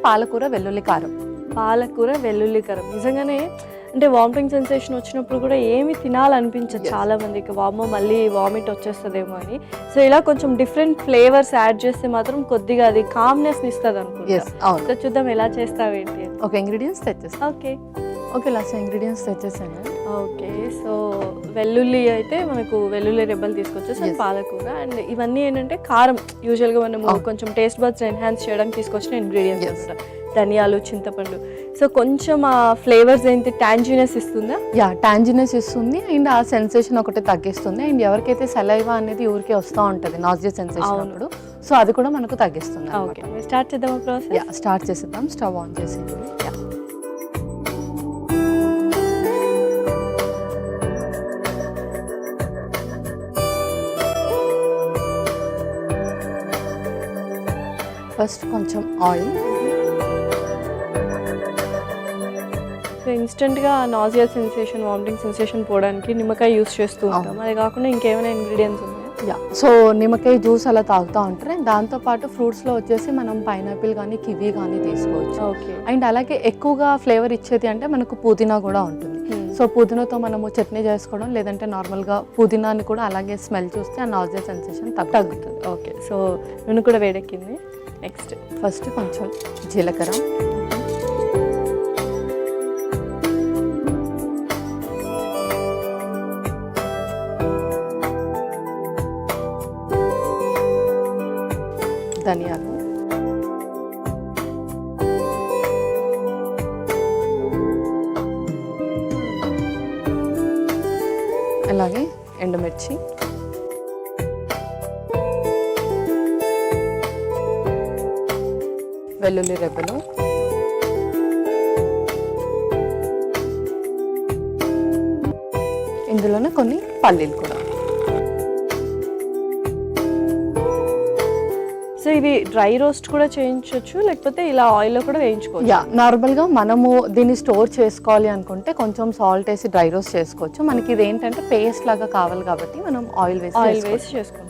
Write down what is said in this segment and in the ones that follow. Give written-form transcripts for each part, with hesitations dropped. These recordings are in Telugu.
పాలకూర వెల్లుల్లి కారం. పాలకూర వెల్లుల్లి కారం నిజంగానే అంటే వామిటింగ్ సెన్సేషన్ వచ్చినప్పుడు కూడా ఏమి తినాలనిపించదు చాలా మందికి, వామో మళ్ళీ వామిట్ వచ్చేస్తుందేమో అని. సో ఇలా కొంచెం డిఫరెంట్ ఫ్లేవర్స్ యాడ్ చేస్తే మాత్రం కొద్దిగా అది కామ్నెస్ ఇస్తుంది అనుకుంటా. సో చూద్దాం ఎలా చేస్తావేంటి. ఓకే, ఇంగ్రీడియంట్స్ తెచ్చేస్తా. ఓకే లాస్ట్ ఇంగ్రీడియంట్స్ తెచ్చేసాను. ఓకే, సో వెల్లుల్లి అయితే మనకు వెల్లుల్లి రెబ్బలు తీసుకొచ్చేసి పాలకూర అండ్ ఇవన్నీ ఏంటంటే కారం యూజువల్గా మనము కొంచెం టేస్ట్ బడ్స్ ఎన్హాన్స్ చేయడానికి తీసుకొచ్చిన ఇంగ్రీడియంట్స్ అనమాట. ధనియాలు, చింతపండు. సో కొంచెం ఆ ఫ్లేవర్స్ ఏంటి టాంజినెస్ ఇస్తుందా? టాంజినెస్ ఇస్తుంది అండ్ ఆ సెన్సేషన్ ఒకటి తగ్గిస్తుంది. అండ్ ఎవరికైతే సలైవా అనేది ఊరికే వస్తూ ఉంటుంది నాజియా సెన్సేషన్ అప్పుడు, సో అది కూడా మనకు తగ్గిస్తుంది. ఓకే, స్టార్ట్ చేద్దాం ప్రాసెస్. స్టార్ట్ చేసేద్దాం. స్టవ్ ఆన్ చేసేది. ఫస్ట్ కొంచెం ఆయిల్. సో ఇన్స్టెంట్గా నాజియా సెన్సేషన్, వామిటింగ్ సెన్సేషన్ పోవడానికి నిమ్మకాయ యూస్ చేస్తూ ఉంటాం. అది కాకుండా ఇంకేమైనా ఇంగ్రీడియంట్స్ ఉన్నాయా? సో నిమ్మకాయ జ్యూస్ అలా తాగుతూ ఉంటారు. అండ్ దాంతోపాటు ఫ్రూట్స్లో వచ్చేసి మనం పైనాపిల్ కానీ కివీ కానీ తీసుకోవచ్చు. ఓకే, అండ్ అలాగే ఎక్కువగా ఫ్లేవర్ ఇచ్చేది అంటే మనకు పుదీనా కూడా ఉంటుంది. సో పుదీనాతో మనము చట్నీ చేసుకోవడం, లేదంటే నార్మల్గా పుదీనాని కూడా అలాగే స్మెల్ చూస్తే ఆ నాజియా సెన్సేషన్ తగ్గుతుంది. ఓకే, సో నూనె కూడా వేడెక్కింది. నెక్స్ట్ ఫస్ట్ కొంచెం జీలకర్ర, ధనియాలు, అలాగే ఎండుమిర్చి, వెల్లుల్లి రెబ్బలు, ఇందులోనే కొన్ని పల్లీలు కూడా. సో ఇది డ్రై రోస్ట్ కూడా చేయించవచ్చు, లేకపోతే ఇలా ఆయిల్లో కూడా వేయించుకోవచ్చు. నార్మల్గా మనము దీన్ని స్టోర్ చేసుకోవాలి అనుకుంటే కొంచెం సాల్ట్ వేసి డ్రై రోస్ట్ చేసుకోవచ్చు. మనకి ఇది ఏంటంటే పేస్ట్ లాగా కావాలి కాబట్టి మనం ఆయిల్ వేసి చేసుకుంటాం.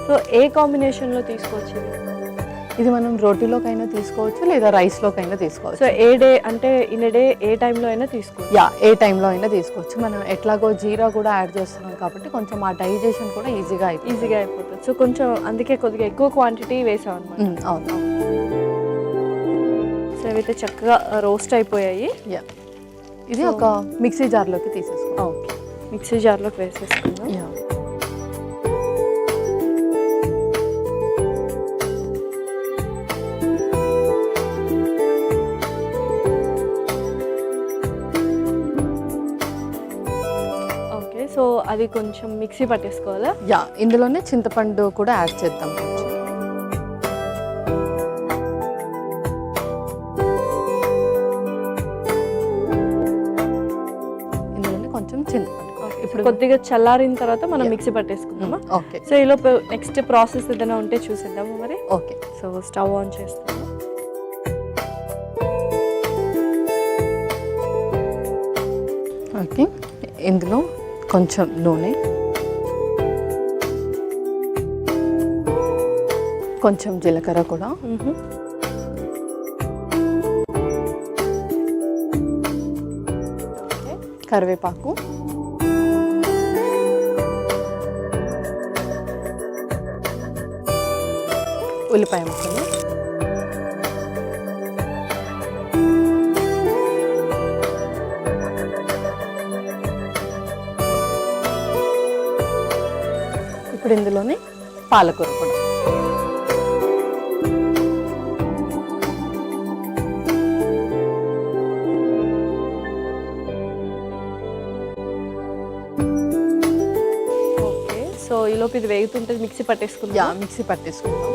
సో ఏ కాంబినేషన్లో తీసుకోవచ్చు? ఇది మనం రోటీలోకైనా తీసుకోవచ్చు, లేదా రైస్లోకైనా తీసుకోవచ్చు. సో ఏ డే అంటే ఇన్ డే ఏ టైంలో అయినా తీసుకోవచ్చు. ఏ టైంలో అయినా తీసుకోవచ్చు. మనం ఎట్లాగో జీరా కూడా యాడ్ చేస్తున్నాం కాబట్టి కొంచెం ఆ డైజెషన్ కూడా ఈజీగా అయిపోతుంది. సో కొంచెం అందుకే కొద్దిగా ఎక్కువ క్వాంటిటీ వేసాం అనమాట. అవును. సో అవైతే చక్కగా రోస్ట్ అయిపోయాయి. ఇది ఒక మిక్సీ జార్లోకి తీసేసుకుందాం. ఓకే, మిక్సీ జార్లోకి వేసేసుకుందాం. సో అది కొంచెం మిక్సీ పట్టేసుకోవాలా? ఇందులోనే చింతపండు కూడా యాడ్ చేద్దాం. ఇందులోనే కొంచెం చింతపండు. ఇప్పుడు కొద్దిగా చల్లారిన తర్వాత మనం మిక్సీ పట్టేసుకుందామా? ఓకే. సో ఈలోపు నెక్స్ట్ ప్రాసెస్ ఏదైనా ఉంటే చూసేద్దాము మరి. ఓకే, సో స్టవ్ ఆన్ చేస్తాము. ఓకే, ఇందులో కొంచెం నూనె, కొంచెం జీలకర్ర కూడా, కరివేపాకు, ఉల్లిపాయ ముక్కలు, ఇప్పుడు ఇందులోనే పాలకూర కూడా. ఓకే, సో ఈలోపు ఇది వేగుతుంటే మిక్సీ పట్టేసుకుందాం. మిక్సీ పట్టేసుకుందాం.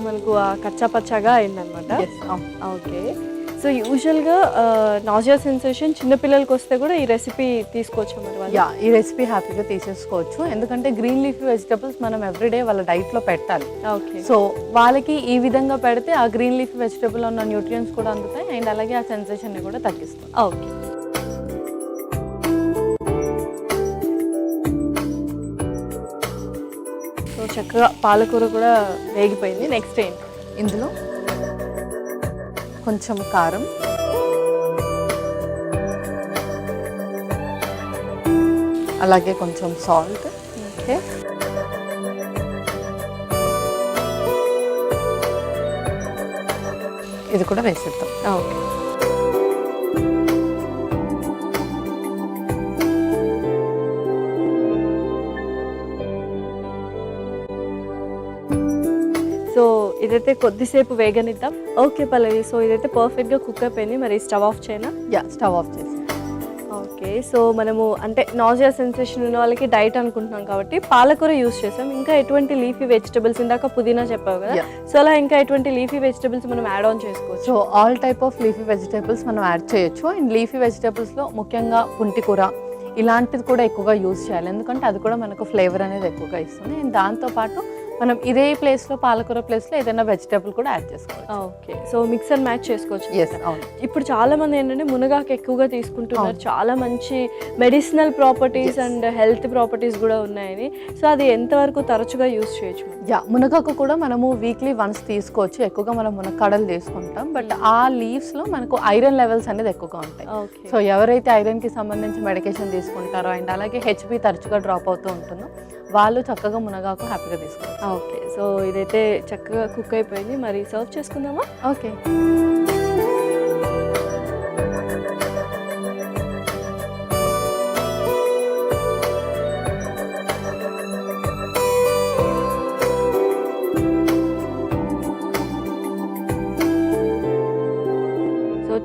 మనకు కచ్చా పచ్చాగా అయిందనమాట. అనమాట. ఓకే, సో యూజువల్గా నాజియా సెన్సేషన్ చిన్నపిల్లలకి వస్తే కూడా ఈ రెసిపీ తీసుకోవచ్చు మరి వాళ్ళు? యా, ఈ రెసిపీ హ్యాపీగా తీసేసుకోవచ్చు. ఎందుకంటే గ్రీన్ లీఫీ వెజిటబుల్స్ మనం ఎవ్రీడే వాళ్ళ డైట్లో పెట్టాలి. ఓకే, సో వాళ్ళకి ఈ విధంగా పెడితే ఆ గ్రీన్ లీఫీ వెజిటబుల్ ఉన్న న్యూట్రియన్స్ కూడా అందుతాయి అండ్ అలాగే ఆ సెన్సేషన్ని కూడా తగ్గిస్తుంది. ఓకే, సో చక్కగా పాలకూర కూడా వేగిపోయింది. నెక్స్ట్ ఏంటి? ఇందులో కొంచెం కారం, అలాగే కొంచెం సాల్ట్, ఓకే, ఇది కూడా వేసేద్దాం. ఓకే, సో ఇదైతే కొద్దిసేపు వేగనిద్దాం. ఓకే పల్లవి, సో ఇదైతే పర్ఫెక్ట్గా కుక్ అయిపోయింది. మరి స్టవ్ ఆఫ్ చేయనా? యా, స్టవ్ ఆఫ్ చేసి. ఓకే, సో మనము అంటే నాజియా సెన్సేషన్ ఉన్న వాళ్ళకి డైట్ అనుకుంటున్నాం కాబట్టి పాలకూర యూస్ చేసాం. ఇంకా ఎటువంటి లీఫీ వెజిటబుల్స్, ఇందాక పుదీనా చెప్పావు కదా, సో అలా ఇంకా ఎటువంటి లీఫీ వెజిటబుల్స్ మనం యాడ్ ఆన్ చేసుకోవచ్చు? So all type of leafy vegetables మనం యాడ్ చేయొచ్చు. అండ్ లీఫీ వెజిటబుల్స్లో ముఖ్యంగా పుంటికూర ఇలాంటిది కూడా ఎక్కువగా యూజ్ చేయాలి, ఎందుకంటే అది కూడా మనకు ఫ్లేవర్ అనేది ఎక్కువగా ఇస్తుంది. అండ్ దాంతోపాటు మనం ఇదే ప్లేస్లో పాలకూర ప్లేస్లో ఏదైనా వెజిటబుల్ కూడా యాడ్ చేసుకోవచ్చు. Okay, so mix and match చేసుకోవచ్చు. ఎస్, అవును. ఇప్పుడు చాలా మంది ఏంటంటే మునగాకు ఎక్కువగా తీసుకుంటున్నారు. చాలా మంచి medicinal properties and health properties కూడా ఉన్నాయని. సో అది ఎంతవరకు తరచుగా యూజ్ చేయొచ్చు? యా, మునగాకు కూడా మనము వీక్లీ వన్స్ తీసుకోవచ్చు. ఎక్కువగా మనం మునక్కాడలు తీసుకుంటాం, బట్ ఆ లీవ్స్లో మనకు ఐరన్ లెవెల్స్ అనేది ఎక్కువగా ఉంటాయి. సో ఎవరైతే ఐరన్కి సంబంధించి మెడికేషన్ తీసుకుంటారో అండ్ అలాగే హెచ్బి తరచుగా డ్రాప్ అవుతూ ఉంటుందో వాళ్ళు చక్కగా మునగాకు హ్యాపీగా తీసుకోవచ్చు. ఓకే, సో ఇదైతే చక్కగా కుక్ అయిపోయింది. మరి సర్వ్ చేసుకుందామా? ఓకే,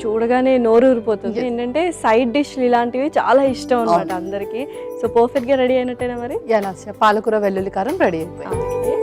చూడగానే నోరు ఊరిపోతుంది. ఏంటంటే సైడ్ డిష్లు ఇలాంటివి చాలా ఇష్టం అనమాట అందరికి. సో పర్ఫెక్ట్ గా రెడీ అయినట్టేనా మరి? ఎలా పాలకూర వెల్లుల్లి కారం రెడీ అయిపోయింది.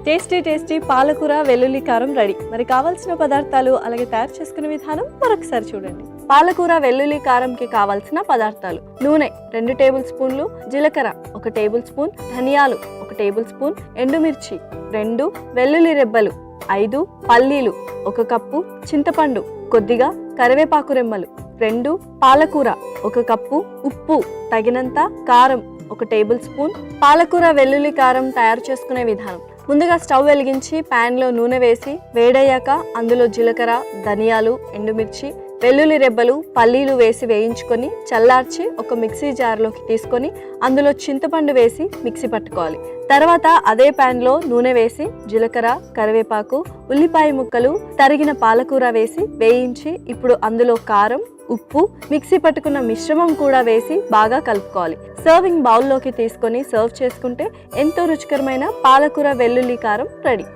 టేస్టీ టేస్టీ పాలకూర వెల్లుల్లి కారం రెడీ. మరి కావాల్సిన పదార్థాలు అలాగే తయారు చేసుకునే విధానం మరొకసారి చూడండి. పాలకూర వెల్లుల్లి కారంకి కావాల్సిన పదార్థాలు: నూనె 2 టేబుల్ స్పూన్లు, జీలకర్ర 1 టేబుల్ స్పూన్, ధనియాలు 1 టేబుల్ స్పూన్, ఎండుమిర్చి 2, వెల్లుల్లి రెబ్బలు 5, పల్లీలు 1 కప్పు, చింతపండు కొద్దిగా, కరివేపాకు రెమ్మలు 2, పాలకూర 1 కప్పు, ఉప్పు తగినంత, కారం 1 టేబుల్ స్పూన్. పాలకూర వెల్లుల్లి కారం తయారు చేసుకునే విధానం: ముందుగా స్టవ్ వెలిగించి ప్యాన్లో నూనె వేసి వేడయ్యాక అందులో జీలకర్ర, ధనియాలు, ఎండుమిర్చి, వెల్లుల్లి రెబ్బలు, పల్లీలు వేసి వేయించుకొని చల్లార్చి ఒక మిక్సీ జార్లోకి తీసుకొని అందులో చింతపండు వేసి మిక్సీ పట్టుకోవాలి. తర్వాత అదే ప్యాన్లో నూనె వేసి జీలకర్ర, కరివేపాకు, ఉల్లిపాయ ముక్కలు, తరిగిన పాలకూర వేసి వేయించి ఇప్పుడు అందులో కారం, ఉప్పు, మిక్సీ పట్టుకున్న మిశ్రమం కూడా వేసి బాగా కలుపుకోవాలి. సర్వింగ్ బౌల్లోకి తీసుకొని సర్వ్ చేసుకుంటే ఎంతో రుచికరమైన పాలకూర వెల్లుల్లి కారం రెడీ.